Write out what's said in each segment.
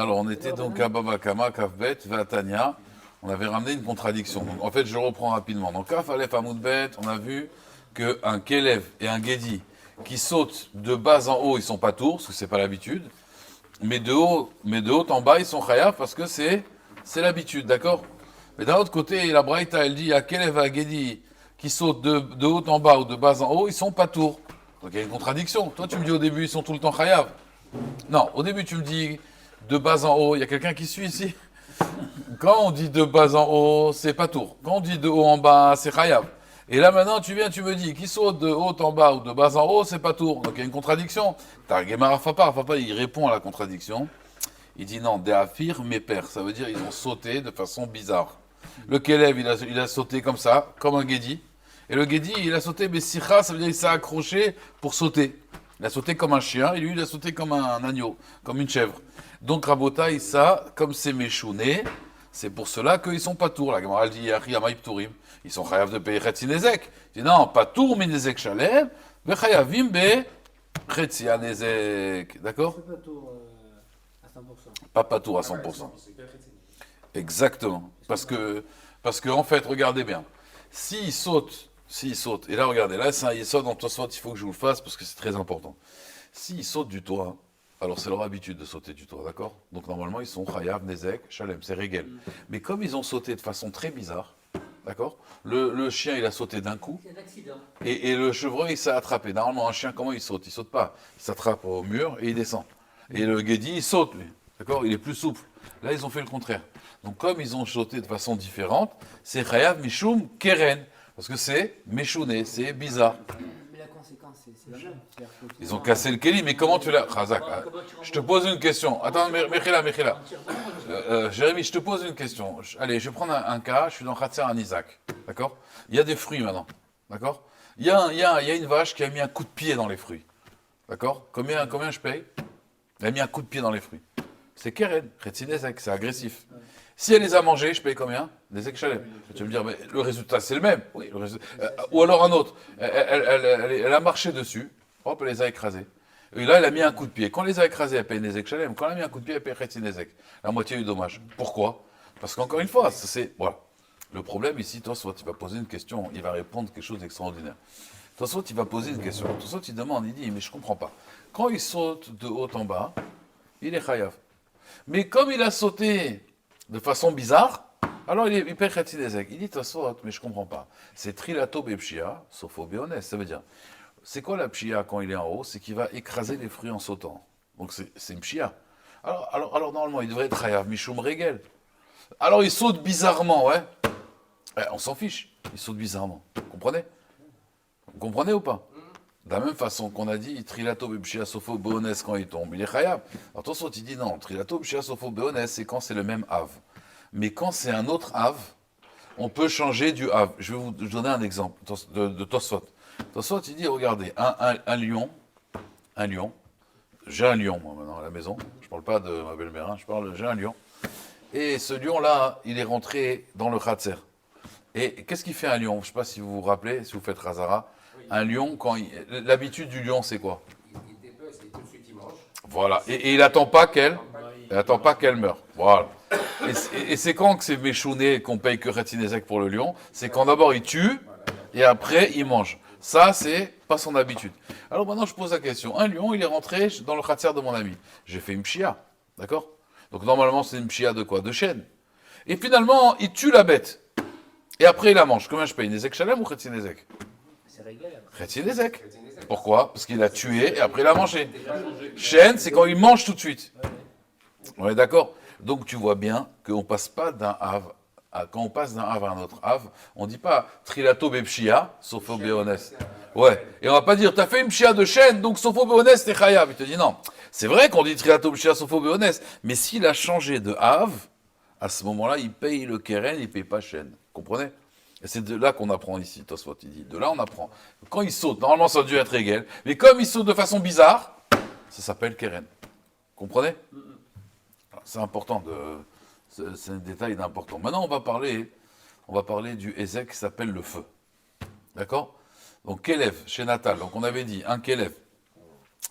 Alors, on était donc à Baba Kama, Kafbet, Vatania. On avait ramené une contradiction. Donc, en fait, je reprends rapidement. Donc, Kaf, Aleph, Hamoudbet, on a vu qu'un Kelev et un Gedi qui sautent de bas en haut, ils sont pas tours, parce que c'est pas l'habitude. Mais de haut en bas, ils sont Chayav parce que c'est l'habitude, d'accord? Mais d'un autre côté, la Braïta, elle dit, il y a Kelev et Gedi qui sautent de haut en bas ou de bas en haut, ils sont pas tours. Donc, il y a une contradiction. Toi, tu me dis au début, ils sont tout le temps Chayav. Non, au début, tu me dis de bas en haut. Il y a quelqu'un qui suit ici? Quand on dit de bas en haut, c'est pas tour. Quand on dit de haut en bas, c'est Chayav. Et là maintenant, tu viens, tu me dis, qui saute de haut en bas ou de bas en haut, c'est pas tour. Donc il y a une contradiction. T'as Gemara Fapa, il répond à la contradiction. Il dit non, Déafir, mes pères. Ça veut dire ils ont sauté de façon bizarre. Le Kelev, il a sauté comme ça, comme un Gedi. Et le Gedi, il a sauté, mais Sicha, ça veut dire qu'il s'est accroché pour sauter. Il a sauté comme un chien, et lui, il a sauté comme un agneau, comme une chèvre. Donc, Rabotaï, ça, comme c'est méchouné, c'est pour cela qu'ils sont pas tours. La Gemara dit, Yachi Amaïp Tourim. Ils sont chayav de payer Chetzinezek. Il dit non, pas tour, Minezek Shalem, mais chayavim be Chetzinezek. D'accord? C'est pas tour à 100%. Pas tour à 100%. Exactement. Parce que en fait, regardez bien. S'ils sautent, et là, regardez, là, c'est un yesod dans Tosfot, il faut que je vous le fasse parce que c'est très important. S'ils sautent du toit, alors c'est leur habitude de sauter du toit, d'accord? Donc normalement, ils sont chayav, nezek, shalem, c'est régel. Mais comme ils ont sauté de façon très bizarre, d'accord? Le chien, il a sauté d'un coup. C'est un accident. Et le chevreuil, il s'est attrapé. Normalement, un chien, comment il saute? Il saute pas. Il s'attrape au mur et il descend. Et le guédi, il saute, lui. D'accord? Il est plus souple. Là, ils ont fait le contraire. Donc, comme ils ont sauté de façon différente, c'est chayav mishum keren. Parce que c'est méchouné, c'est bizarre. Mais la conséquence, c'est la même. C'est-à-dire que Ils ont cassé le kéli, mais comment tu l'as... Razak, je te pose une question. Attends, Mechila. Jérémy, je te pose une question. Allez, je vais prendre un cas, je suis dans Khatser en Isaac. D'accord? Il y a des fruits maintenant. D'accord? Il y a une vache qui a mis un coup de pied dans les fruits. D'accord? Combien je paye? Elle a mis un coup de pied dans les fruits. C'est Keren, Khetzinezek, c'est agressif. Si elle les a mangés, je paye combien? Des Ekchalem. Tu vas me dire, mais le résultat, c'est le même. Oui, ou alors un autre. Elle a marché dessus, hop, elle les a écrasés. Et là, elle a mis un coup de pied. Quand elle les a écrasés, elle paye des Ekchalem. Quand elle a mis un coup de pied, elle paye Khetzinezek. La moitié du dommage. Pourquoi? Parce qu'encore une fois, c'est. Voilà. Le problème ici, toi, soit tu vas poser une question, il va répondre quelque chose d'extraordinaire. Toi, soit tu vas poser une question. Toi, soit tu demandes, il dit, mais je comprends pas. Quand il saute de haut en bas, il est chayav. Mais comme il a sauté de façon bizarre, alors il paie Khetzinezek. Il dit, toi, soit, mais je comprends pas. C'est trilato bepshia, sopho béonès. Ça veut dire, c'est quoi la pshia quand il est en haut? C'est qu'il va écraser les fruits en sautant. Donc c'est une pshia. Alors normalement, il devrait être chayav, mishum regel. Alors il saute bizarrement, ouais. On s'en fiche, il saute bizarrement. Vous comprenez? Vous comprenez ou pas? De la même façon qu'on a dit, trilato bepshia sopho béonès quand il tombe, il est chayav. Alors toi, soit il dit non, trilato bepshia sopho béonès, c'est quand c'est le même av. Mais quand c'est un autre av, on peut changer du av. Je vais vous donner un exemple de Tosfot. Tosfot, il dit, regardez, un lion, j'ai un lion, moi, maintenant, à la maison. Je ne parle pas de ma belle-mère, j'ai un lion. Et ce lion-là, il est rentré dans le khatser. Et qu'est-ce qu'il fait un lion? Je ne sais pas si vous vous rappelez, si vous faites Razara. Un lion, l'habitude du lion, c'est quoi? Il dépece et tout de suite il mange. Voilà. Et il n'attend pas qu'elle meure. Voilà. Et c'est quand que c'est méchouné qu'on paye que Khetzinezek pour le lion? C'est quand d'abord il tue et après il mange. Ça, c'est pas son habitude. Alors maintenant, je pose la question. Un lion, il est rentré dans le khatser de mon ami. J'ai fait une pshia. D'accord? Donc normalement, c'est une pshia de quoi? De chêne. Et finalement, il tue la bête. Et après, il la mange. Combien je paye? Nezek Shalem ou Khetzinezek? c'est réglé. Khetzinezek. Pourquoi? Parce qu'il l'a tué et après il a mangé. Chêne, c'est quand il mange tout de suite. On est d'accord? Donc tu vois bien qu'on passe pas d'un av quand on passe d'un av à un autre av, on dit pas trilato bepshia, sopho béonès. Ouais. Et on va pas dire, t'as fait une pshia de chêne, donc sopho béonès, t'es chayav. Il te dit non. C'est vrai qu'on dit trilato bepshia, sopho béonès, mais s'il a changé de av, à ce moment-là, il paye le keren, il paye pas chêne. Comprenez? Et c'est de là qu'on apprend ici, Tosfot, il dit. De là, on apprend. Quand il saute, normalement, ça a dû être égal. Mais comme il saute de façon bizarre, ça s'appelle keren. Comprenez? C'est important c'est un détail important. Maintenant, on va parler du Ezek qui s'appelle le feu. D'accord? Donc, Kélev, chez Natal. Donc, on avait dit un Kélev.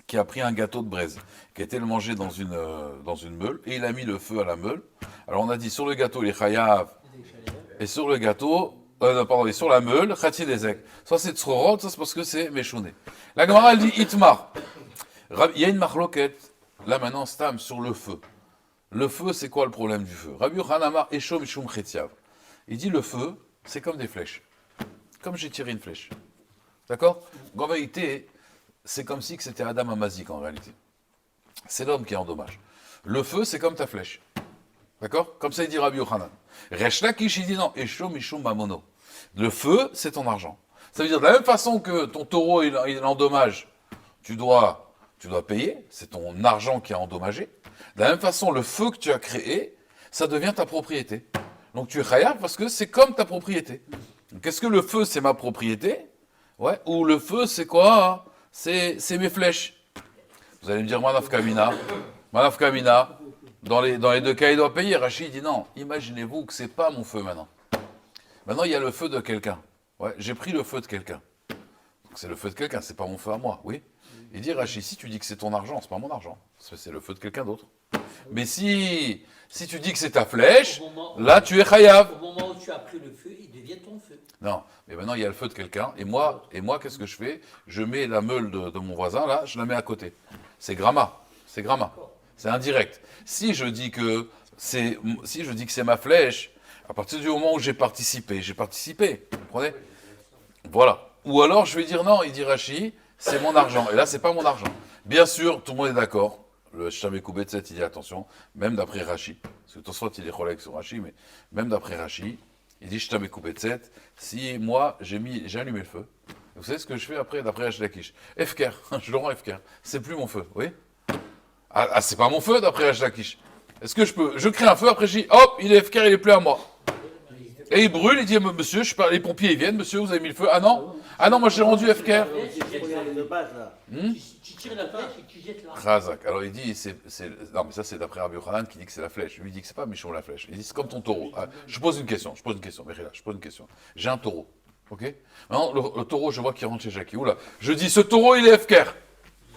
qui a pris un gâteau de braise, qui a été le manger dans une meule, et il a mis le feu à la meule. Alors on a dit sur le gâteau, il est chayav, et sur le gâteau, non, pardon, et sur la meule, chati lezek. Ça c'est tzrorot, ça c'est parce que c'est méchouné. La Gemara elle dit itmar. Il y a une marloquette, là maintenant, stam, sur le feu. Le feu, c'est quoi le problème du feu? Rabbi Yochanan Amar Eshom Mishum Chetyav. Il dit le feu, c'est comme des flèches. Comme j'ai tiré une flèche. D'accord? En vérité, c'est comme si que c'était Adam Amazik en réalité. C'est l'homme qui est en dommage. Le feu, c'est comme ta flèche. D'accord? Comme ça, il dit Rabbi Yochanan. Resh Lakish, il dit non, Eshom Mishum Mamono. Le feu, c'est ton argent. Ça veut dire de la même façon que ton taureau, il endommage, tu dois payer, c'est ton argent qui est endommagé. De la même façon, le feu que tu as créé, ça devient ta propriété. Donc tu es chayav parce que c'est comme ta propriété. Donc est-ce que le feu, c'est ma propriété? Ouais. Ou le feu, c'est quoi? C'est mes flèches. Vous allez me dire, Manaf Kamina. Dans les deux cas, il doit payer. Rachid dit non. Imaginez-vous que c'est pas mon feu maintenant. Maintenant, il y a le feu de quelqu'un. Ouais, j'ai pris le feu de quelqu'un. Donc c'est le feu de quelqu'un, c'est pas mon feu à moi, oui. Il dit, Rachid, si tu dis que c'est ton argent, c'est pas mon argent. C'est le feu de quelqu'un d'autre. Mais si tu dis que c'est ta flèche, là, tu es chayav. Au moment où tu as pris le feu, il devient ton feu. Non, mais maintenant, il y a le feu de quelqu'un. Et moi qu'est-ce que je fais? Je mets la meule de mon voisin, là, je la mets à côté. C'est gramma. C'est indirect. Si je dis que c'est ma flèche, à partir du moment où j'ai participé. Vous comprenez? Voilà. Ou alors, je vais dire non, il dit Rashi, c'est mon argent. Et là, c'est pas mon argent. Bien sûr, tout le monde est d'accord. Le Shtamekou Betset, il dit attention, même d'après Rashi. Parce que Tosfot, il est collègue sur Rashi, mais même d'après Rashi, il dit Shtamekou Betset, si moi, j'ai allumé le feu. Vous savez ce que je fais après, d'après Rashi Lakish? Efker, je le rends Efker. C'est plus mon feu, oui? Ah, c'est pas mon feu, d'après Rashi Lakish. Est-ce que je crée un feu, après je dis, hop, il est Efker, il est plus à moi. Et il brûle, il dit, monsieur, les pompiers, ils viennent, monsieur, vous avez mis le feu. Ah non, moi j'ai rendu FKR. Tu tires la flèche et tu jettes l'argent. Razak. Alors il dit, non mais ça c'est d'après Rabbi Yochanan qui dit que c'est la flèche. Lui il dit que c'est pas Michon la flèche. Il dit c'est comme ton taureau. Ah, je pose une question, Mechila, je pose une question. J'ai un taureau, ok? Maintenant le taureau, je vois qu'il rentre chez Jackie. Oula, je dis ce taureau il est FKR.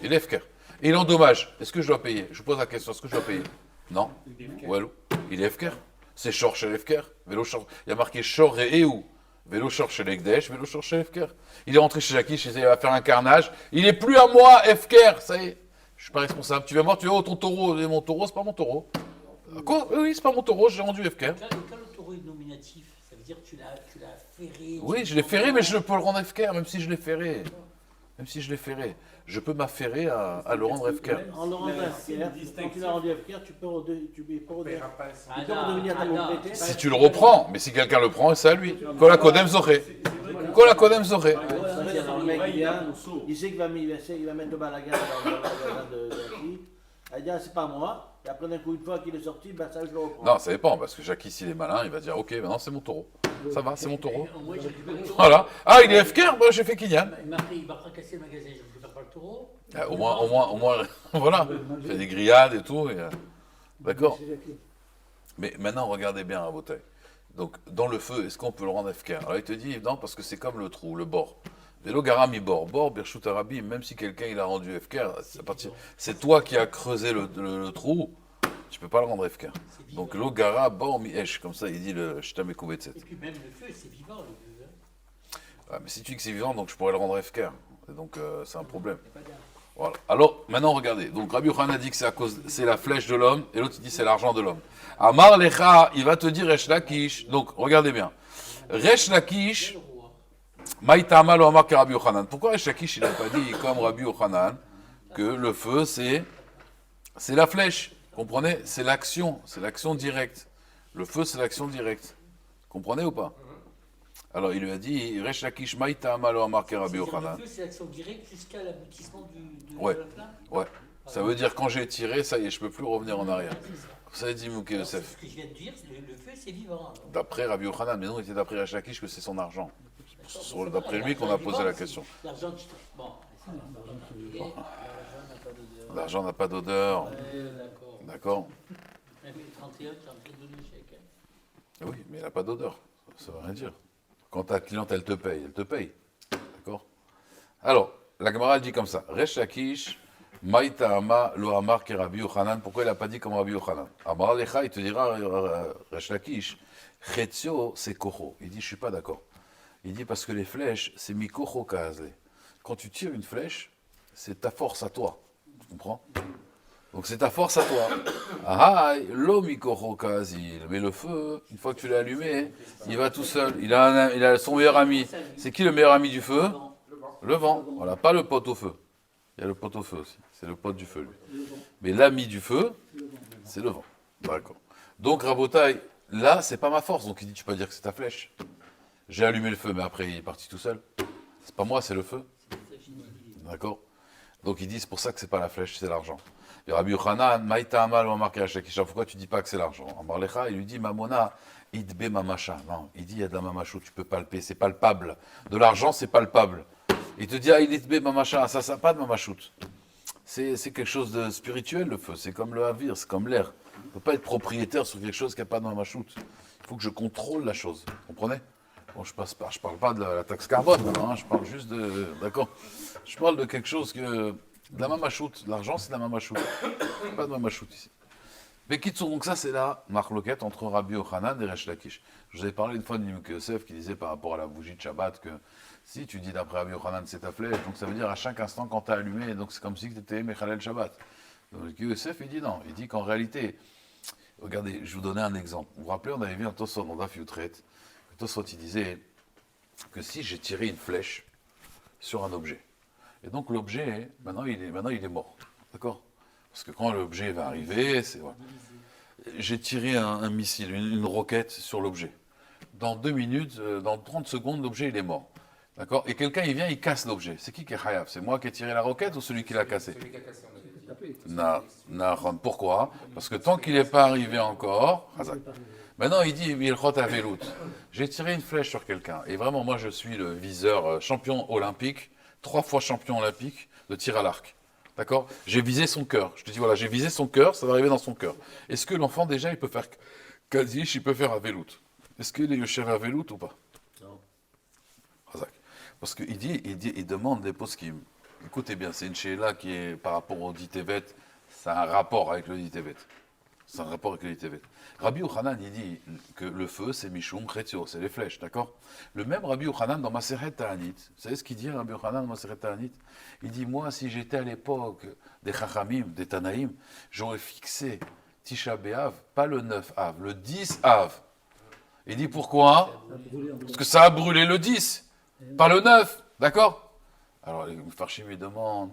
Il est FKR. Et il endommage. Est-ce que je dois payer? Je pose la question, est-ce que je dois payer? Non. Walou, il est FKR. C'est Shor chez l'Efker. Vélo Shor. Il y a marqué Shor et Ehou. Vélo Shor chez l'Ekdesh, Vélo Shor chez l'Efker. Il est rentré chez Jackie, il va faire un carnage. Il n'est plus à moi, Efker. Ça y est. Je suis pas responsable. Tu vas voir, tu vas, oh, ton taureau. Et mon taureau, c'est pas mon taureau. Quoi? Oui, c'est pas mon taureau, j'ai rendu Efker. Quand le taureau est nominatif, ça veut dire que tu l'as ferré. Oui, je l'ai ferré, mais je peux le rendre Efker, même si je l'ai ferré. Je peux m'affairer à le rendre FKR. En le rendant FKR, quand tu l'as rendu FKR, tu peux redevenir ta propriété. Si tu le reprends, mais si quelqu'un le prend, c'est à lui. Kola Kodem Zoré. Kola Kodem Zoré. Le mec vient, il sait qu'il va mettre le balagan dans le magasin de Jackie. Il dit, ah, c'est pas moi. Et après, d'un coup, une fois qu'il est sorti, ben, ça, je le reprends. Non, ça dépend, parce que Jackie, s'il est malin, il va dire, ok, maintenant c'est mon taureau. Ça va, c'est mon taureau. Voilà. Ah, il est FKR, moi j'ai fait Kinyan. Il va fracasser le magasin, je ne récupère pas le taureau. Ah, au moins, voilà. Il fait des grillades et tout. D'accord. Mais maintenant, regardez bien à vos tailles. Donc, dans le feu, est-ce qu'on peut le rendre FKR? Alors, il te dit, non, parce que c'est comme le trou, le bord. Vélo Garami bord. Bord, Birchut Arabi, même si quelqu'un il a rendu FKR, c'est toi qui as creusé le trou, tu peux pas le rendre FKR. Donc, l'eau Gara, bord, mi-esh, comme ça, il dit le Shtamekou Betset. Et puis même le feu, c'est vivant, le feu. Hein. Ouais, mais si tu dis que c'est vivant, donc je pourrais le rendre FKR. Et donc, c'est un problème. Voilà. Alors, maintenant, regardez. Donc, Rabbi Yochanan a dit que c'est la flèche de l'homme, et l'autre, il dit c'est l'argent de l'homme. Amar Lecha, il va te dire Resh Lakish. Donc, regardez bien. Resh Lakish, Maïta Amal ou Amar que Rabbi Yochanan. Pourquoi Resh Lakish, il n'a pas dit, comme Rabbi Yochanan, que le feu, c'est la flèche. Comprenez? C'est l'action directe. Le feu, c'est l'action directe. Comprenez ou pas? Alors, il lui a dit, Resh Lakish, Maïta Amal ou Amar que Rabbi Yochanan. Le feu, c'est l'action directe jusqu'à l'aboutissement de Ouais. la flamme. Ouais. Ça veut dire quand j'ai tiré, ça y est, je peux plus revenir en arrière. Ça dit Mouké Alors, c'est Yosef. ce que je viens de dire, le feu, c'est vivant. Alors. D'après Rabbi Yochanan, mais non, il était d'après Resh Lakish que c'est son argent. D'accord, D'après lui qu'on a l'argent posé vivant, la question. L'argent qui... Bon, ça va. L'argent n'a pas d'odeur. D'accord. D'accord? Mais 31, tu as envie de donner le chèque. Hein. Oui, mais il n'a pas d'odeur. Ça ne veut rien dire. Quand ta cliente, elle te paye. D'accord? Alors, la Gemara elle dit comme ça. Resh Lakish, Maïta'ama lo amar ke Rabbi Yochanan. Pourquoi il n'a pas dit comme Rabbi Yochanan? Amar lecha, il te dira, Resh Lakish, Chetzio, c'est kocho. Il dit, je suis pas d'accord. Il dit, parce que les flèches, c'est mikocho kazle. Quand tu tires une flèche, c'est ta force à toi. Tu comprends? Donc c'est ta force à toi. Ah, lo mikocho kazil. Mais le feu, une fois que tu l'as allumé, il va tout seul. Il a son meilleur ami. C'est qui le meilleur ami du feu? Le vent. Voilà, pas le pote au feu. Il y a le pote au feu aussi. C'est le pote du feu, lui. Mais l'ami du feu, c'est le vent. D'accord. Donc, Rabotai, là, c'est pas ma force. Donc, il dit, tu peux pas dire que c'est ta flèche. J'ai allumé le feu, mais après, il est parti tout seul. C'est pas moi, c'est le feu. D'accord. Donc, il dit, c'est pour ça que c'est pas la flèche, c'est l'argent. Et Rabbi Yochanan, Maïta Amal, pourquoi tu dis pas que c'est l'argent? Amar Lecha, il lui dit, Mamona, idbe mamacha. Non, il dit, il y a de la mamachou, tu peux palper, c'est palpable. De l'argent, c'est palpable. Il te dit, ah, il idbe mamacha, ça n'a pas de mamachout. C'est quelque chose de spirituel, le feu. C'est comme le havir, c'est comme l'air. On ne peut pas être propriétaire sur quelque chose qui n'a pas de mamachout. Il faut que je contrôle la chose. Vous comprenez? Bon, je parle pas de la taxe carbone, maintenant, hein, je parle juste de. D'accord? Je parle de quelque chose que. De la mamachout. L'argent, c'est de la mamachout. Pas de mamachout ici. Mais Kitsour, donc ça, c'est la marloquette entre Rabbi Yochanan et Resh Lakish. Je vous avais parlé une fois de Nimke Yosef qui disait par rapport à la bougie de Shabbat que si tu dis d'après Rabbi Yochanan, c'est ta flèche, donc ça veut dire à chaque instant quand tu as allumé, donc c'est comme si tu étais Mechalel Shabbat. Donc Nimke Yosef, il dit non. Il dit qu'en réalité, regardez, je vais vous donner un exemple. Vous vous rappelez, on avait vu un Tosfot dans Daf Yutret. Le Tosfot, il disait que si j'ai tiré une flèche sur un objet, et donc l'objet, maintenant il est mort. D'accord? Parce que quand l'objet va arriver, c'est. Voilà. J'ai tiré un missile, une roquette sur l'objet. Dans 2 minutes, dans 30 secondes, l'objet il est mort. D'accord? Et quelqu'un il vient, il casse l'objet. C'est qui est chayav? C'est moi qui ai tiré la roquette ou celui qui l'a cassé? Celui qui a cassé, on avait dit. Pourquoi? Parce que tant qu'il n'est pas arrivé encore, maintenant il dit Milchot Avelut. J'ai tiré une flèche sur quelqu'un. Et vraiment, moi je suis le viseur champion olympique, 3 fois champion olympique de tir à l'arc. D'accord? J'ai visé son cœur. Je te dis, voilà, j'ai visé son cœur, ça va arriver dans son cœur. Est-ce que l'enfant, déjà, il peut faire Kazish, il peut faire Avelut? Est-ce qu'il est Yosher Avelut ou pas? Non. Razak. Parce qu'il demande les poskim. Écoutez bien, c'est une sheila qui est par rapport au Ditevet, c'est un rapport avec le Ditevet. C'est un rapport avec le Ditevet. Rabbi Yochanan, il dit que le feu, c'est Mishum Chretio, c'est les flèches, d'accord? Le même Rabbi Yochanan dans Maseret Ta'anit, vous savez ce qu'il dit, Rabbi Yochanan dans Maseret Ta'anit? Il dit, moi, si j'étais à l'époque des Chachamim, des Tanaïm, j'aurais fixé Tisha B'Av, pas le 9 Av, le 10 Av. Il dit, pourquoi? Parce que ça a brûlé le 10, pas le 9, d'accord? Alors, les Farshim lui demandent,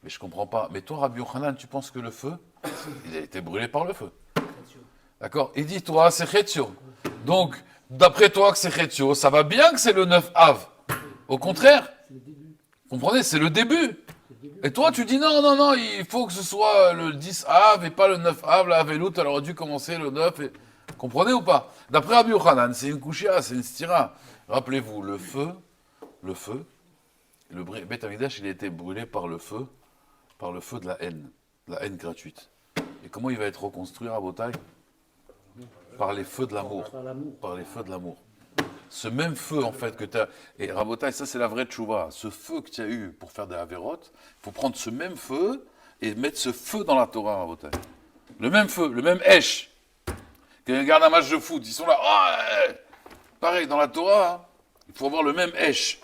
mais je comprends pas, mais toi, Rabbi Yochanan, tu penses que le feu, il a été brûlé par le feu? D'accord? Il dit, toi, c'est Chetio. Donc, d'après toi que c'est Chetio, ça va bien que c'est le 9 Av. Au contraire, comprenez, c'est le début. Et toi, tu dis, non, il faut que ce soit le 10 Av et pas le 9 Av. La Avelut, elle aurait dû commencer le 9. Et... Comprenez ou pas? D'après Rabbi Yochanan, c'est une kushia, c'est une stira. Rappelez-vous, le feu, le Beth Amikdash, il a été brûlé par le feu de la haine gratuite. Et comment il va être reconstruit à Botaï? Par les feux de l'amour. Par les feux de l'amour. Ce même feu, en fait, que tu as. Et Rabotai, ça, c'est la vraie tchouva. Ce feu que tu as eu pour faire des avérotes, il faut prendre ce même feu et mettre ce feu dans la Torah, Rabotai. Le même feu, le même esh. Quand ils regardent un match de foot, ils sont là. Oh, pareil, dans la Torah, hein, il faut avoir le même esh.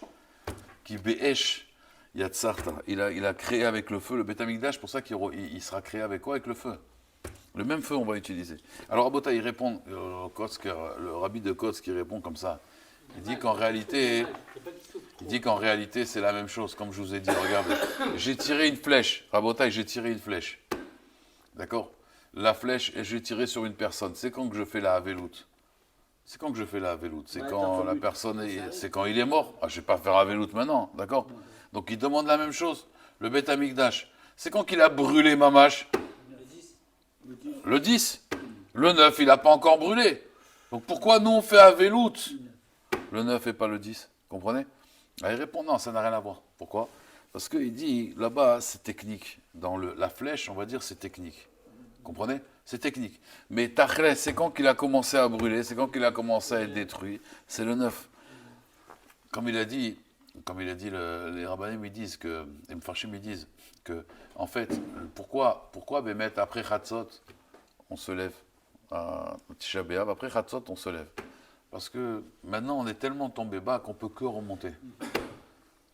Qui be'esh yatsarta. Il a créé avec le feu le Beth Amikdash, pour ça qu'il sera créé avec quoi? Avec le feu. Le même feu, on va utiliser. Alors, Rabota, il répond, le rabbi de Kotz qui répond comme ça. Il dit qu'en réalité, c'est la même chose, comme je vous ai dit. Regardez, j'ai tiré une flèche. Rabota, j'ai tiré une flèche. D'accord? La flèche, j'ai tiré sur une personne. C'est quand que je fais la Avelut? C'est quand que je fais la Avelut? C'est quand la personne, c'est quand il est mort. Ah, je ne vais pas faire Avelut maintenant, d'accord? Donc, il demande la même chose. Le Beth Amikdash, c'est quand qu'il a brûlé Mamash? Le 10. Le 9, il n'a pas encore brûlé. Donc pourquoi nous on fait Avelut? Le 9 et pas le 10. Comprenez? Il répond non, ça n'a rien à voir. Pourquoi? Parce qu'il dit, là-bas, c'est technique. Dans la flèche, on va dire, c'est technique. Comprenez? C'est technique. Mais Tachles, c'est quand qu'il a commencé à brûler, c'est quand qu'il a commencé à être détruit. C'est le 9. Comme il a dit, comme il a dit, les rabbinim, ils disent que, les mfarshim, ils disent que, en fait, pourquoi Bémet, après Chatzot, on se lève, à Tisha B'Av, après Chatzot, on se lève. Parce que maintenant, on est tellement tombé bas qu'on peut que remonter.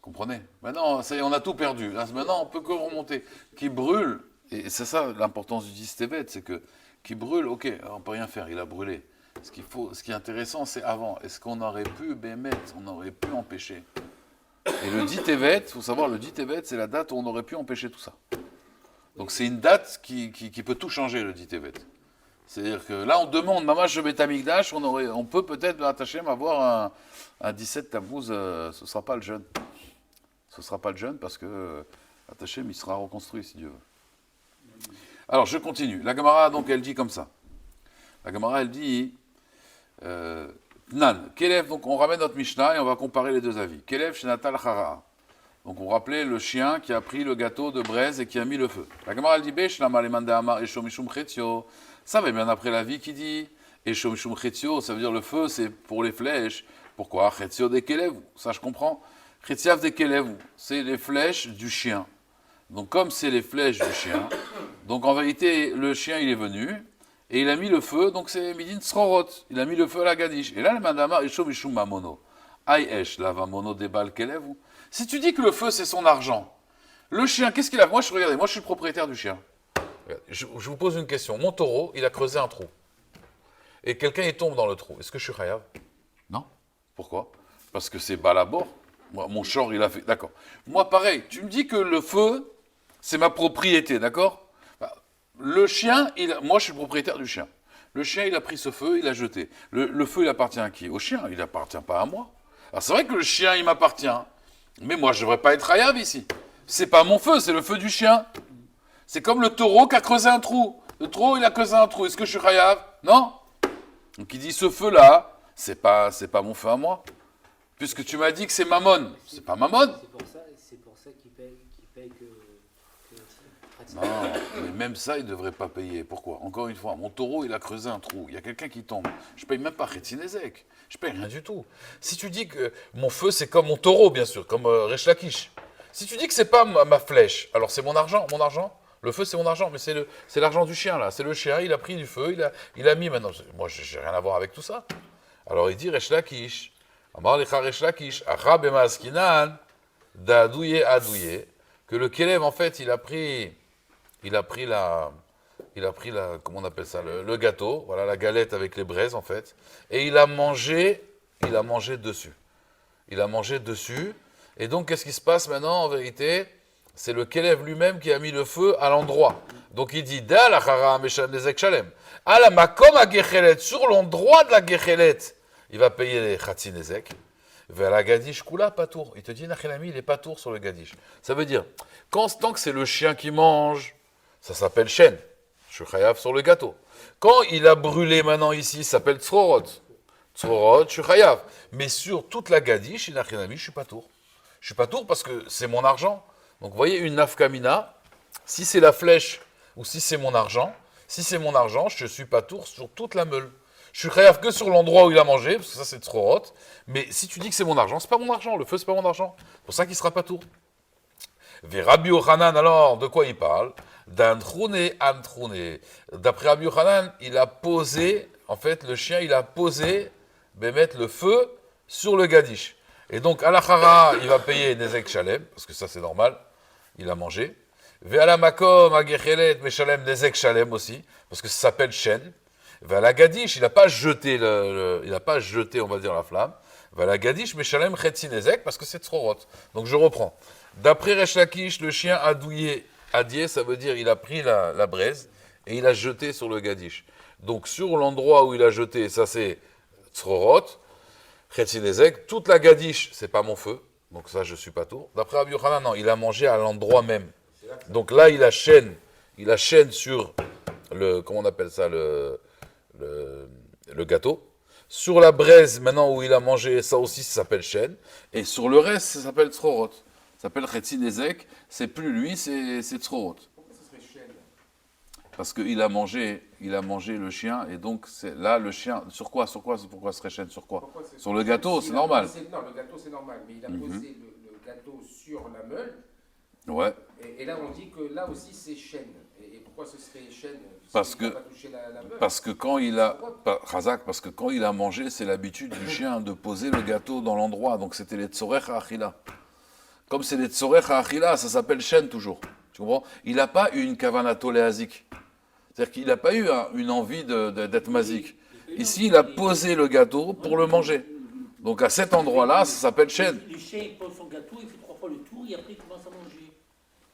Comprenez? Maintenant, ça y est, on a tout perdu. Là, maintenant, on peut que remonter. Qui brûle, et c'est ça l'importance du 10 Tevet, c'est que, qui brûle, ok, on peut rien faire, il a brûlé. Ce qui est intéressant, c'est avant. Est-ce qu'on aurait pu bémettre, on aurait pu empêcher? Et le 10 Tevet, il faut savoir, le 10 Tevet, c'est la date où on aurait pu empêcher tout ça. Donc c'est une date qui peut tout changer, le 10 Tevet. C'est-à-dire que là, on demande, Mamash Beth Amikdash, on peut peut-être, Hachem, avoir un 17 Tammuz, ce ne sera pas le jeûne. Ce ne sera pas le jeûne parce que Hachem, il sera reconstruit, si Dieu veut. Alors, je continue. La Gemara, donc, elle dit comme ça. La Gemara, elle dit, Nan, Kelev, donc on ramène notre Mishnah et on va comparer les deux avis. Kelev, Shenatal Chara. Donc on rappelait le chien qui a pris le gâteau de braise et qui a mis le feu. La Gemara, elle dit, Besh, Lama, Lemanda, Amar, Esho, Mishum, Chetio. Ça va bien après l'avis qui dit, Esho, Mishum, Chetio, ça veut dire le feu, c'est pour les flèches. Pourquoi? Chetio de Kelev, ça je comprends. Chetziav de Kelev, c'est les flèches du chien. Donc comme c'est les flèches du chien, donc en vérité, le chien, il est venu, et il a mis le feu, donc c'est Midin Srorot. Il a mis le feu à la gadiche. Et là, le mandama, Esho Mishum Mamono. Aïesh, la Vamono Debal Kelevu. Si tu dis que le feu, c'est son argent, le chien, qu'est-ce qu'il a? Moi, regardez, moi, je suis le propriétaire du chien. Je vous pose une question. Mon taureau, il a creusé un trou. Et quelqu'un, il tombe dans le trou. Est-ce que je suis chayav? Non. Pourquoi? Parce que c'est balabor. Moi, mon short, il a fait. D'accord. Moi, pareil. Tu me dis que le feu, c'est ma propriété, d'accord? Le chien, moi je suis le propriétaire du chien. Le chien, il a pris ce feu, il l'a jeté. Le feu, il appartient à qui? Au chien, il n'appartient pas à moi. Alors c'est vrai que le chien, il m'appartient. Mais moi, je ne devrais pas être hayav ici. C'est pas mon feu, c'est le feu du chien. C'est comme le taureau qui a creusé un trou. Le taureau, il a creusé un trou. Est-ce que je suis hayav? Non. Donc il dit, ce feu-là, c'est pas mon feu à moi. Puisque tu m'as dit que c'est Mammon. C'est pas Mammon. C'est pour ça qu'il paye que Non, mais même ça, il ne devrait pas payer. Pourquoi? Encore une fois, mon taureau, il a creusé un trou. Il y a quelqu'un qui tombe. Je ne paye même pas Chetzinezek. Je ne paye rien du tout. Si tu dis que mon feu, c'est comme mon taureau, bien sûr, comme Resh Lakish. Si tu dis que ce n'est pas ma flèche, alors c'est mon argent. Mon argent, le feu, c'est mon argent, mais c'est l'argent du chien, là. C'est le chien, il a pris du feu, il a mis maintenant. Moi, je n'ai rien à voir avec tout ça. Alors il dit Resh Lakish. Amar lecha Resh Lakish. Acha bemaskinan, dadouye adouye. Que le Kelev, en fait, il a pris comment on appelle ça, le gâteau, voilà, la galette avec les braises, en fait, et il a mangé dessus. Il a mangé dessus, et donc, qu'est-ce qui se passe maintenant, en vérité? C'est le Kelev lui-même qui a mis le feu à l'endroit. Donc, il dit, Da la chara meshan nezek shalem. À la makom à gechelet, sur l'endroit de la gechelet, il va payer les chatzi nezek. Vers la gadish kula patour. Il te dit, Nachelami, il est patour sur le gadish. Ça veut dire, tant que c'est le chien qui mange, ça s'appelle chêne. Je suis chayav sur le gâteau. Quand il a brûlé maintenant ici, ça s'appelle tzrorot. Tzrorot, je suis chayav. Mais sur toute la gadish, il n'a rien à je suis pas tour. Je suis pas tour parce que c'est mon argent. Donc vous voyez, une nafkamina, si c'est la flèche ou si c'est mon argent, je suis pas tour sur toute la meule. Je suis chayav que sur l'endroit où il a mangé, parce que ça c'est tzrorot. Mais si tu dis que c'est mon argent, c'est pas mon argent. Le feu, c'est pas mon argent. C'est pour ça qu'il sera pas tour. Rabbi Yochanan, alors, de quoi il parle? D'un trouné, an trouné. D'après Rabbi Yochanan, il a posé, en fait, le chien, il a posé, mettre le feu sur le gadish. Et donc, à la chara, il va payer nezek shalem, parce que ça, c'est normal, il a mangé. Ve'ala makom, agechelet, meshalem, nezek shalem aussi, parce que ça s'appelle chêne. Ve'ala gadish, il n'a pas jeté on va dire, la flamme. Ve'ala gadish, meshalem, chetzi nezek, parce que c'est tzrorot. Donc, je reprends. D'après Resh Lakish, le chien a douillé, ça veut dire il a pris la braise et il a jeté sur le gadish. Donc sur l'endroit où il a jeté, ça c'est tzrorot, chetzinezek, toute la gadish, c'est pas mon feu, donc ça je suis pas tour. D'après Rabbi Yochanan, non, il a mangé à l'endroit même. Donc là il a chaîne sur le, comment on appelle ça, le gâteau. Sur la braise, maintenant où il a mangé, ça aussi ça s'appelle chaîne. Et sur le reste, ça s'appelle tzrorot. Ça s'appelle Chetzinezek, c'est plus lui, c'est tzrorot. Pourquoi ça serait chêne? Parce qu'il a mangé le chien, et donc là, le chien, pourquoi ce serait chêne? Sur quoi? Sur le gâteau, c'est normal. Non, le gâteau c'est normal, mais il a posé gâteau sur la meule. Ouais. Et là, on dit que là aussi, c'est chêne. Et pourquoi ce serait chêne? Parce qu'il que- n'a pas touché la meule. Parce que quand il a, Razak, parce que quand il a mangé, c'est l'habitude du chien de poser le gâteau dans l'endroit. Donc c'était les tzorech ha'achila. Comme c'est les tzorech ha'achila, ça s'appelle chêne toujours. Tu comprends? Il n'a pas eu une kavanato léazik. C'est-à-dire qu'il n'a pas eu une envie d'être mazik. Ici, il a posé le gâteau pour le manger. Donc à cet endroit-là, ça s'appelle chêne. Le chien, il pose son gâteau, il fait 3 fois le tour et après il commence à manger.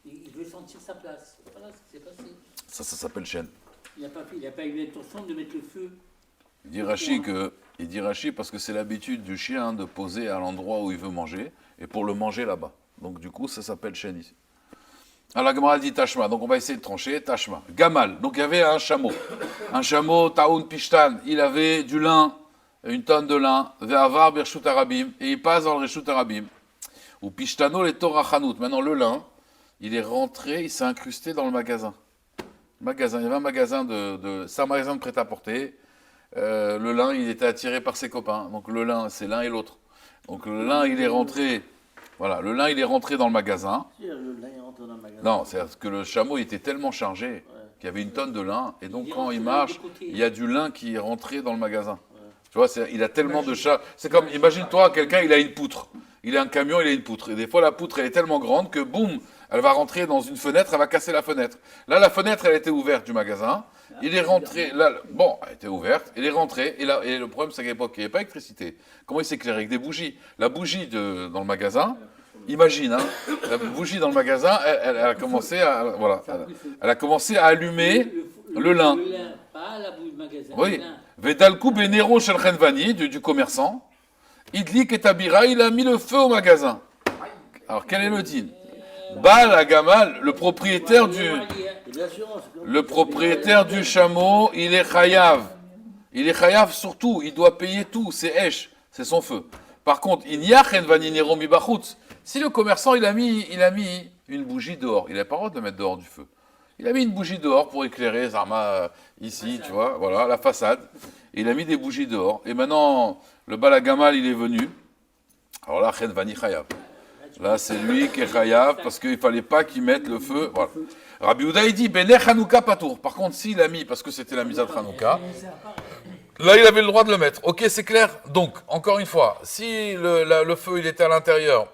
Il veut sentir sa place. Voilà ce qui s'est passé. Ça s'appelle chêne. Il n'a pas eu l'intention de mettre le feu. Il dit Rachi parce que c'est l'habitude du chien de poser à l'endroit où il veut manger et pour le manger là-bas. Donc du coup, ça s'appelle chêne ici. Alors la Gemara dit Tashma, donc on va essayer de trancher. Tashma. Gamal, donc il y avait un chameau. Un chameau, Taoun Pishtan, il avait du lin, une tonne de lin, Ve'avar Bershut Arabim, et il passe dans le Reshut Arabim. Ou Pishtano les Torachanout. Maintenant le lin, il est rentré, il s'est incrusté dans le magasin. Il y avait un magasin c'est un magasin de prêt-à-porter. Le lin, il était attiré par ses copains. Donc le lin, c'est l'un et l'autre. Donc le lin, il est rentré. Voilà, le lin, il est rentré dans le magasin. Le lin est rentré dans le magasin. Non, c'est parce que le chameau il était tellement chargé qu'il y avait une tonne de lin. Et donc quand il marche, il y a du lin qui est rentré dans le magasin. Tu vois, il a tellement de chats. C'est comme, imagine-toi, quelqu'un, il a une poutre. Il a un camion, il a une poutre. Et des fois, la poutre, elle est tellement grande que, boum, elle va rentrer dans une fenêtre, elle va casser la fenêtre. Là, la fenêtre, elle était ouverte du magasin. Il est rentré, là, bon, elle était ouverte, il est rentré, et le problème, c'est qu'à l'époque, il n'y avait pas d'électricité. Comment il s'éclairait? Avec des bougies. La bougie dans le magasin, imagine, hein, la bougie dans le magasin, elle a commencé à, voilà, elle a commencé à allumer le lin. Le lin, pas la boule magasin. Oui. Le lin. Vedalkou Benero Shel Chenvani, du commerçant. Idlik et Tabira, il a mis le feu au magasin. Alors, quel est le din? Baal Agamal, le propriétaire du chameau, il est chayav. Il est chayav sur tout, il doit payer tout, c'est esh, c'est son feu. Par contre, il n'y a Chenvani Nero mi bachutz. Si le commerçant, il a mis une bougie dehors, il n'a pas le droit de le mettre dehors du feu. Il a mis une bougie dehors pour éclairer Zarma ici, tu vois, voilà, la façade. Et il a mis des bougies dehors. Et maintenant, le Balagamal, il est venu. Alors là, Chenvani Chayav. Là, c'est lui qui est Chayav parce qu'il ne fallait pas qu'il mette le feu. Voilà. Rabbi Houda, il dit Bene Hanouka Patour. Par contre, s'il a mis, parce que c'était la mise à Hanouka, là, il avait le droit de le mettre. Ok, c'est clair. Donc, encore une fois, si le feu, il était à l'intérieur,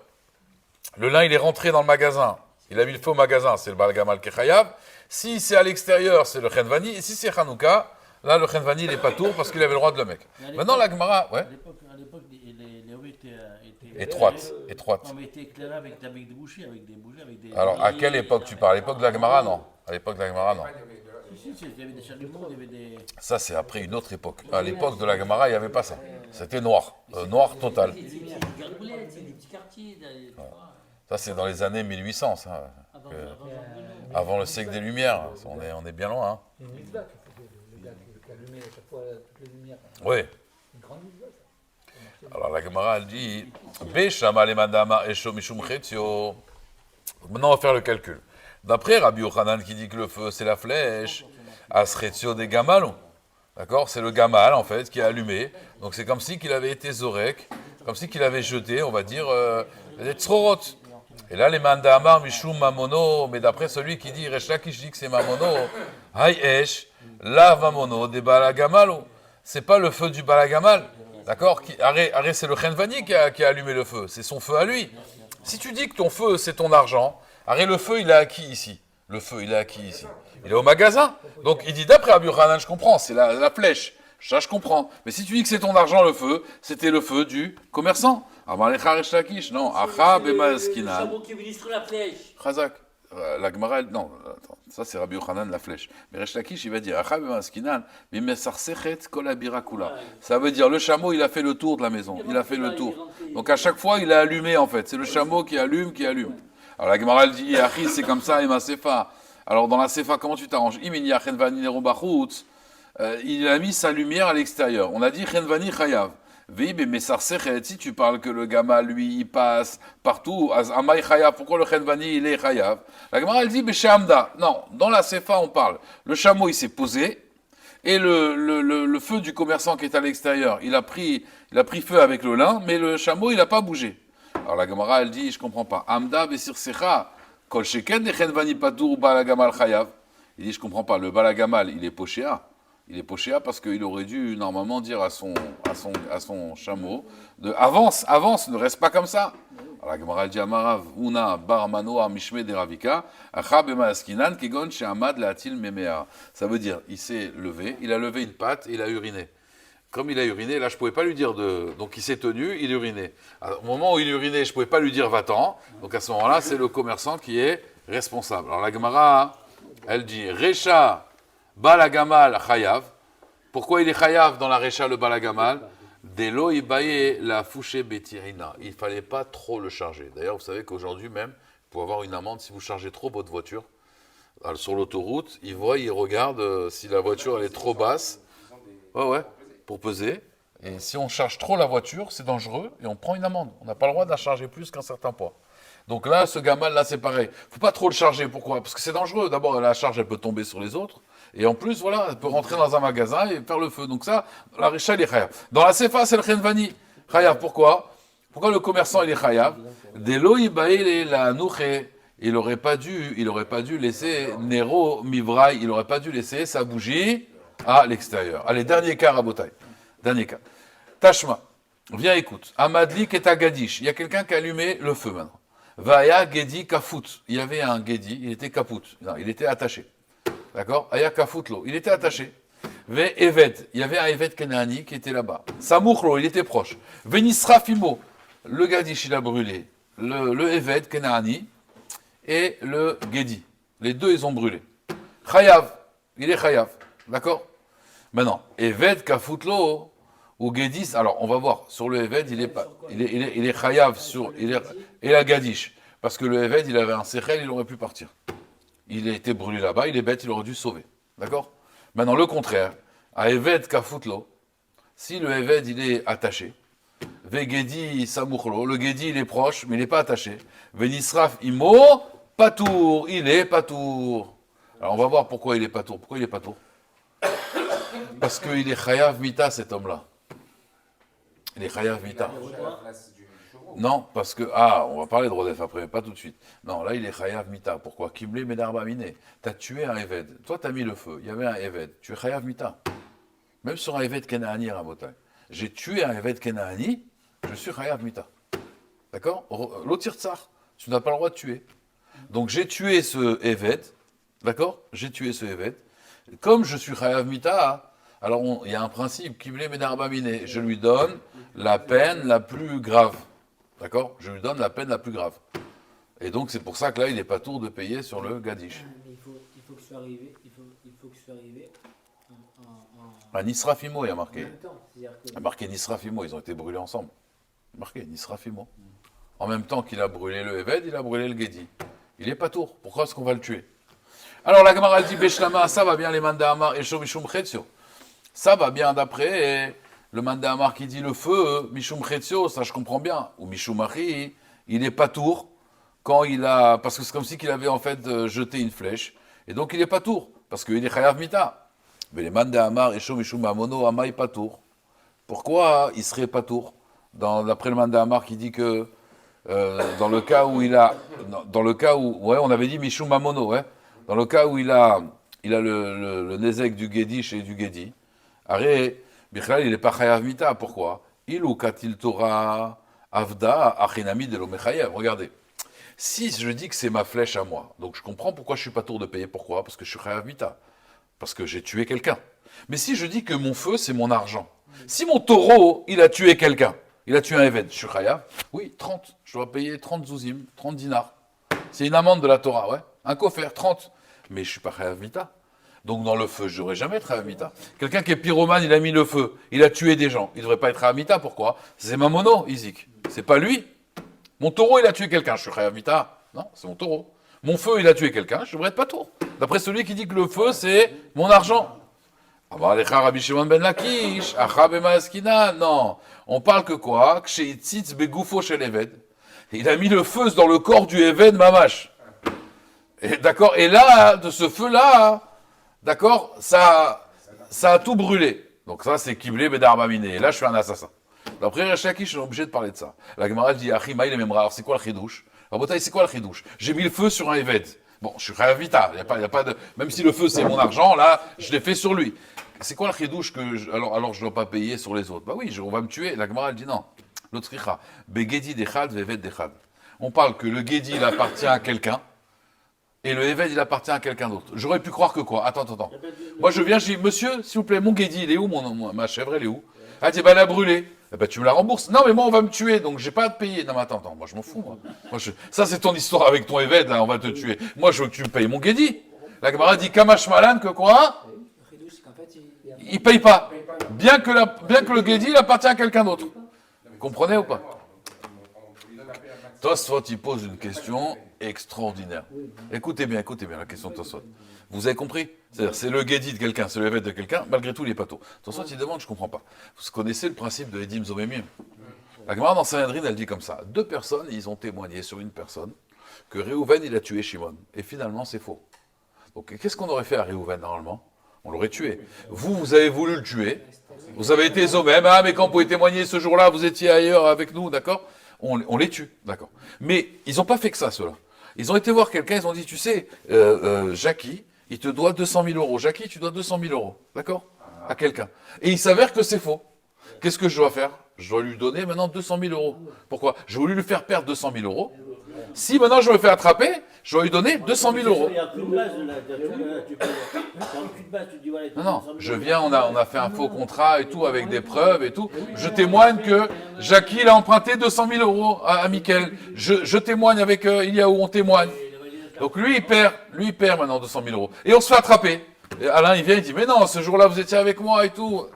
le lin, il est rentré dans le magasin, il a mis le feu au magasin, c'est le Balagamal qui est Chayav. Si c'est à l'extérieur, c'est le Chenvani. Et si c'est Hanouka, là, le Chenvani, il n'est pas tour parce qu'il avait le droit de le mettre. Maintenant, la Gemara, ouais. À l'époque, les rues étaient Étroite. Non, mais étaient éclairées avec des bougies, avec des. Alors, à quelle époque tu parles? À l'époque de la Gemara, non. À l'époque de la Gemara, non. Si, il y avait des chalumeaux, il y avait des. Ça, c'est après une autre époque. À l'époque de la Gemara, il n'y avait pas ça. C'était noir. Noir total. C'est des petites gargoulettes, c'est des petits quartiers. Ça, c'est dans les années 1800, ça. Avant le siècle des Lumières. On est bien loin, hein. Le gars qui allumait à chaque fois toutes les lumières. Oui. Une grande ville, ça. Alors la Gemara, elle dit Beshama le madama esho mishum chetio. Maintenant, on va faire le calcul. D'après Rabbi Yochanan qui dit que le feu, c'est la flèche, asretio des gamalou. D'accord? C'est le gamal, en fait, qui est allumé. Donc c'est comme si qu'il avait été zorek, comme si qu'il avait jeté, on va dire, des tzrorot. Et là, les mandamar mishum mamono, mais d'après celui qui dit, Resh Lakish dit que c'est mamono, hay esh, la mamono des balagamalou. C'est pas le feu du balagamal. D'accord? Arrête, c'est le Chenvani qui a allumé le feu. C'est son feu à lui. Si tu dis que ton feu, c'est ton argent, arrête, le feu, il est acquis ici. Le feu, il est acquis ici. Il est au magasin. Donc, il dit, d'après Rabbi Yochanan, je comprends, c'est la flèche. Ça, je comprends. Mais si tu dis que c'est ton argent, le feu, c'était le feu du commerçant. Amalecha Resh Lakish, non. Acha Le bemaskinan. chameau qui est venu sur la flèche. Chazak. La Gemara, non, attends, ça c'est Rabbi Yochanan, la flèche. Mais Resh Lakish, il va dire, Acha bemaskinan, mimesarsechet kol abirakula. Ça veut dire, le chameau, il a fait le tour de la maison. Il a fait le tour. Donc à chaque fois, il a allumé, en fait. C'est le chameau qui allume. Alors la Gemara, elle dit, Achi, c'est comme ça, et ma sefa. Alors dans la sefa, comment tu t'arranges? Iminia chenvani nerobachutz. Il a mis sa lumière à l'extérieur. On a dit chenvani chayav. Mais si tu parles que le gamal, lui, il passe partout, amay chayav, pourquoi le chenvani, il est chayav? La Gemara, elle dit, Beshamda. Non, dans la sefa, on parle. Le chameau, il s'est posé, et le feu du commerçant qui est à l'extérieur, il a pris feu avec le lin, mais le chameau, il n'a pas bougé. Alors la Gemara, elle dit, je comprends pas. Amda besir secha, kol sheken dechen vani patur balagamal chayav. Il dit, je comprends pas. Le balagamal, il est pochéa. Il est pochéa parce qu'il aurait dû normalement dire à son chameau avance, avance, ne reste pas comme ça. Alors la Gemara dit Amarav, Una, Barmano, Mishme de Ravika, Achabema Askinan, Kigon, Shehamad, Latil, Memea. Ça veut dire, il s'est levé, il a levé une patte et il a uriné. Comme il a uriné, là je ne pouvais pas lui dire donc il s'est tenu, il urinait. Alors, au moment où il urinait, je ne pouvais pas lui dire va-t'en. Donc à ce moment-là, c'est le commerçant qui est responsable. Alors la Gemara, elle dit Recha, Balagamal, Chayav. Pourquoi il est Chayav dans la Recha, le Balagamal? Delo ibaye la fouché betirina. Il ne fallait pas trop le charger. D'ailleurs, vous savez qu'aujourd'hui même, pour avoir une amende, si vous chargez trop votre voiture sur l'autoroute, ils regardent si la voiture elle est trop basse. Ouais, pour peser. Et si on charge trop la voiture, c'est dangereux et on prend une amende. On n'a pas le droit de la charger plus qu'un certain poids. Donc là, ce gamal là, c'est pareil. Faut pas trop le charger. Pourquoi? Parce que c'est dangereux. D'abord, la charge, elle peut tomber sur les autres. Et en plus, voilà, elle peut rentrer dans un magasin et faire le feu. Donc ça, la Recha, il est chayav. Dans la Sefa, c'est le Chenvani. Chayav, pourquoi? Pourquoi le commerçant, il est chayav? Delo ibaïle la nouché. Il n'aurait pas dû laisser Nero Mivraï, il n'aurait pas dû laisser sa bougie à l'extérieur. Allez, dernier cas, Rabotai. Dernier cas. Tashma, viens, écoute. Amadlik est à Gadish. Il y a quelqu'un qui a allumé le feu maintenant. Vaya Gedi Kafout. Il y avait un Gedi, il était Kapout. Non, il était attaché. D'accord? Aya Kafoutlo. Il était attaché. Ve Eved. Il y avait un Eved Kenaani qui était là-bas. Samouchlo, il était proche. Venisra Fimo. Le Gadish, il a brûlé. Le Eved Kenaani et le Gedi. Les deux, ils ont brûlé. Chayav. Il est Chayav. D'accord? Maintenant, Eved Kafoutlo ou Gedis. Alors, on va voir. Sur le Eved, il est Chayav sur. Et la Gadish. Parce que le Eved, il avait un Sechel, il aurait pu partir. Il a été brûlé là-bas, il est bête, il aurait dû se sauver. D'accord? Maintenant, le contraire. À Eved Kafoutlo, si le Eved, il est attaché, Vegedi Samouchlo, le Gedi, il est proche, mais il n'est pas attaché. Venisraf Imo, Patour, il est Patour. Alors, on va voir pourquoi il est Patour. Pourquoi il est Patour? Parce qu'il est Chayav Mita, cet homme-là. Il est Chayav Mita. Non, parce que... Ah, on va parler de Rodef après, mais pas tout de suite. Non, là, il est Chayav Mita. Pourquoi? Kimle Medarba Mine. Tu as tué un Eved. Toi, tu as mis le feu. Il y avait un Eved. Tu es Chayav Mita. Même sur un Eved Kenaani, Rabotai. J'ai tué un Eved Kenaani, je suis Chayav Mita. D'accord? L'autre tsar. Tu n'as pas le droit de tuer. Donc, j'ai tué ce Eved. D'accord? J'ai tué ce Eved. Comme je suis Chayav Mita, alors il y a un principe. Kimle Medarba Mine. Je lui donne la peine la plus grave. D'accord? Je lui donne la peine la plus grave. Et donc, c'est pour ça que là, il n'est pas tour de payer sur le Gadish. Mais il faut que ce soit arrivé, À Nisrafimo, il y a en marqué. même temps. C'est-à-dire que Il y a marqué Nisrafimo, ils ont été brûlés ensemble. Marqué Nisrafimo. En même temps qu'il a brûlé le Eved, il a brûlé le Gedi. Il n'est pas tour. Pourquoi est-ce qu'on va le tuer? Alors, la Gemara dit Beshlama, ça va bien les Manda Amar et Shomishum Chetzio. Ça va bien d'après. Le Manda Amar qui dit le feu, Mishum Chetzio, ça je comprends bien. Ou Mishum Achi, il n'est pas tour quand il a. Parce que c'est comme si qu'il avait en fait jeté une flèche. Et donc il n'est pas tour. Parce qu'il est Chayav Mita. Mais les Manda Amar et Shomishum Amono Amai pas tour. Pourquoi il serait pas tour? D'après le Manda Amar qui dit que dans le cas où il a. Dans le cas où. Ouais, on avait dit Mishum Amono, ouais. Dans le cas où il a le Nezek du Gedish et du Gedi. Arrête. Bichlal, il n'est pas Chayav Mita. Pourquoi? Il ou Katil Torah Avda Achinami de l'Omechayev. Regardez. Si je dis que c'est ma flèche à moi, donc je comprends pourquoi je ne suis pas tour de payer. Pourquoi? Parce que je suis Chayav Mita. Parce que j'ai tué quelqu'un. Mais si je dis que mon feu, c'est mon argent. Si mon taureau, il a tué quelqu'un, il a tué un Eved, je suis Chayav. Oui, 30. Je dois payer 30 zouzim, 30 dinars. C'est une amende de la Torah, ouais. Un coffert, 30. Mais je ne suis pas Chayav Mita. Donc dans le feu, je ne devrais jamais être Chayav Mita. Quelqu'un qui est pyromane, il a mis le feu, il a tué des gens. Il ne devrait pas être Chayav Mita. Pourquoi? C'est ma mono, Isaac. C'est pas lui. Mon taureau, il a tué quelqu'un. Je suis Chayav Mita. Non, c'est mon taureau. Mon feu, il a tué quelqu'un. Je ne devrais être pas tour. D'après celui qui dit que le feu, c'est mon argent. Rabbi Shimon ben Lakish, Acha bema eskina. Non. On parle que quoi? Que chez Itzitz begoufo chez l'Eved. Il a mis le feu dans le corps du Eved Mamash. Et d'accord. Et là, de ce feu-là, d'accord, ça a tout brûlé. Donc ça, c'est Kiblé Bedarbamine. Et là, je suis un assassin. D'après Resh Lakish, on est obligé de parler de ça. La Gemara dit, Achima, il est même rare. Alors, c'est quoi le chidouche? Alors, Botaï, c'est quoi le chidouche? J'ai mis le feu sur un Eved. Bon, je suis Chayav Mita. Il y a pas de, même si le feu, c'est mon argent, là, je l'ai fait sur lui. C'est quoi le chidouche alors je dois pas payer sur les autres? Bah oui, on va me tuer. La Gemara, elle dit non. L'autre richa. Begedi dechad, vevet dechad. On parle que le Gedi, il appartient à quelqu'un. Et le Eved, il appartient à quelqu'un d'autre. J'aurais pu croire que quoi? Attends. Moi, je viens, je dis, monsieur, s'il vous plaît, mon Gedi, il est où? Ma chèvre, elle est où? Elle dit, bah, elle a brûlé. Eh ben, tu me la rembourses. Non, mais moi, on va me tuer, donc j'ai pas à te payer. Non, mais attends, moi, je m'en fous, moi. Ça, c'est ton histoire avec ton Eved, là, on va te tuer. Moi, je veux que tu me payes mon Gedi. La Gemara dit, Kamash Malan, que quoi? Le chidouche, c'est qu'en fait, Il paye pas. Bien que le Gedi, il appartient à quelqu'un d'autre. Vous comprenez ou pas? Tosfot, il pose une question extraordinaire. Écoutez bien la question de Tosfot. Vous avez compris? C'est-à-dire, c'est le Gedi de quelqu'un, c'est le Eved de quelqu'un, malgré tout, il est pas tôt. Tosfot, il demande, je comprends pas. Vous connaissez le principe de Edim Zomemim? La Gemara dans Sanhedrin, elle dit comme ça. 2 personnes, ils ont témoigné sur une personne que Réhouven, il a tué Shimon. Et finalement, c'est faux. Donc, qu'est-ce qu'on aurait fait à Réhouven, normalement? On l'aurait tué. Vous avez voulu le tuer. Vous avez été Zomem. Ah, mais quand vous pouvez témoigner ce jour-là, vous étiez ailleurs avec nous, d'accord? On les tue, d'accord. Mais ils n'ont pas fait que ça, ceux-là. Ils ont été voir quelqu'un, ils ont dit, tu sais, Jackie, il te doit 200 000 euros. Jackie, tu dois 200 000 euros, d'accord? À quelqu'un. Et il s'avère que c'est faux. Qu'est-ce que je dois faire? Je dois lui donner maintenant 200 000 euros. Pourquoi? J'ai voulu lui faire perdre 200 000 euros. Si maintenant je me fais attraper, je dois lui donner 200 000 euros. Il n'y a aucune base de la. Non, je viens, on a fait un faux contrat et tout, avec des preuves et tout. Je témoigne que Jackie, il a emprunté 200 000 euros à Mickaël. Je témoigne avec Iliaou, on témoigne. Donc lui, il perd maintenant 200 000 euros. Et on se fait attraper. Et Alain, il vient, il dit, mais non, ce jour-là, vous étiez avec moi et tout.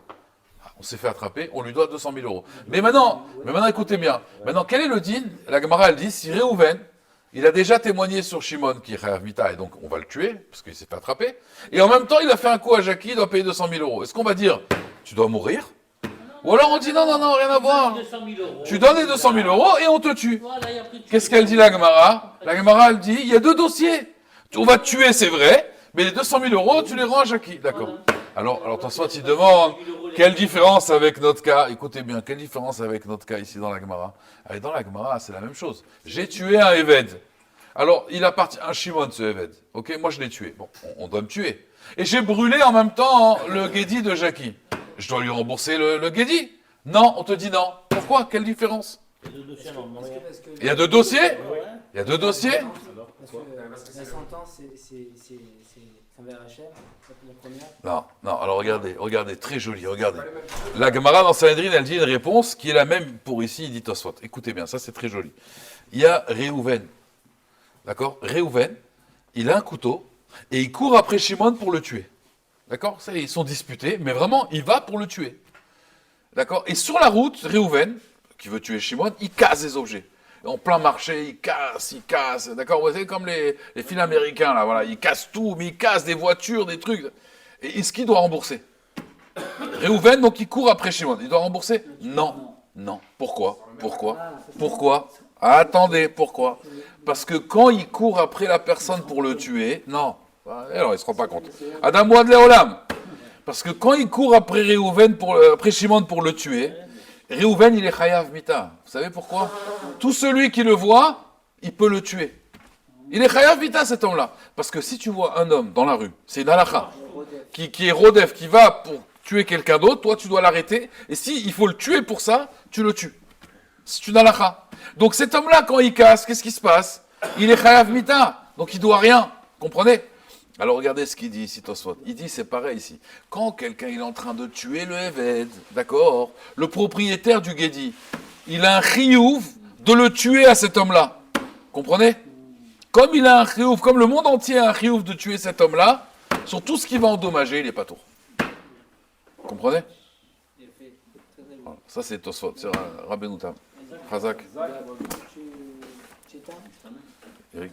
On s'est fait attraper, on lui doit 200 000 euros. Mais maintenant, écoutez bien. Maintenant, quel est le din? La Gemara, elle dit, si Réhouven, il a déjà témoigné sur Shimon, qui est Chayav Mita, et donc on va le tuer, parce qu'il s'est fait attraper. Et en même temps, il a fait un coup à Jackie, il doit payer 200 000 euros. Est-ce qu'on va dire, tu dois mourir? Ou alors on dit, non, rien à voir. 200 000 euros. Tu donnes les 200 000 euros et on te tue. Voilà, et après, Qu'est-ce qu'elle dit, la Gemara? La Gemara, elle dit, il y a 2 dossiers. On va te tuer, c'est vrai, mais les 200 000 euros, tu les rends à Jackie. D'accord. Alors ton soit, il demande, quelle différence avec notre cas? Écoutez bien, quelle différence avec notre cas ici dans la Gemara? Allez, dans la Gemara, c'est la même chose. J'ai tué un Eved. Alors, il appartient à Shimon, ce Eved. Ok, moi je l'ai tué. Bon, on doit me tuer. Et j'ai brûlé en même temps le Gedi de Jackie. Je dois lui rembourser le Gedi? Non, on te dit non. Pourquoi? Quelle différence? Il y a 2 dossiers? Il y a 2 dossiers? Parce que la sentence, c'est envers Hachem, la première. Non, alors regardez, très joli, regardez. La Gemara dans Sanhedrin, elle dit une réponse qui est la même pour ici, il dit Tosfot. Écoutez bien, ça c'est très joli. Il y a Réhouven, d'accord? Réhouven, il a un couteau et il court après Shimon pour le tuer. D'accord? Ça, ils sont disputés, mais vraiment, il va pour le tuer. D'accord? Et sur la route, Réhouven, qui veut tuer Shimon, il casse des objets. En plein marché, il casse, d'accord? Vous savez, comme les films américains, là, voilà, il casse tout, mais il casse des voitures, des trucs. Et est-ce qu'il doit rembourser? Réhouven, donc il court après Shimon. Il doit rembourser? Non. Pourquoi? Attendez, pourquoi? Parce que quand il court après la personne pour le tuer, non. Alors, il ne se rend pas compte. Adam Wad Leolam. Parce que quand il court après Réhouven, après Shimon pour le tuer, Réhouven, il est Chayav Mita. Vous savez pourquoi? Tout celui qui le voit, il peut le tuer. Il est Chayav Mita, cet homme-là. Parce que si tu vois un homme dans la rue, c'est une halakha, qui est Rodef, qui va pour tuer quelqu'un d'autre, toi tu dois l'arrêter. Et si il faut le tuer pour ça, tu le tues. C'est une halakha. Donc cet homme-là, quand il casse, qu'est-ce qui se passe? Il est Chayav Mita. Donc il doit rien. Comprenez? Alors regardez ce qu'il dit ici, Tosfot. Il dit, c'est pareil ici. Quand quelqu'un est en train de tuer le Eved, d'accord, le propriétaire du Gedi, il a un chiyuv de le tuer à cet homme-là. Comprenez? Comme il a un chiyuv, comme le monde entier a un chiyuv de tuer cet homme-là, sur tout ce qui va endommager, il est pas tour. Comprenez? Voilà. Ça c'est Tosfot, c'est Rabbeinu Tam. Chazak. Eric.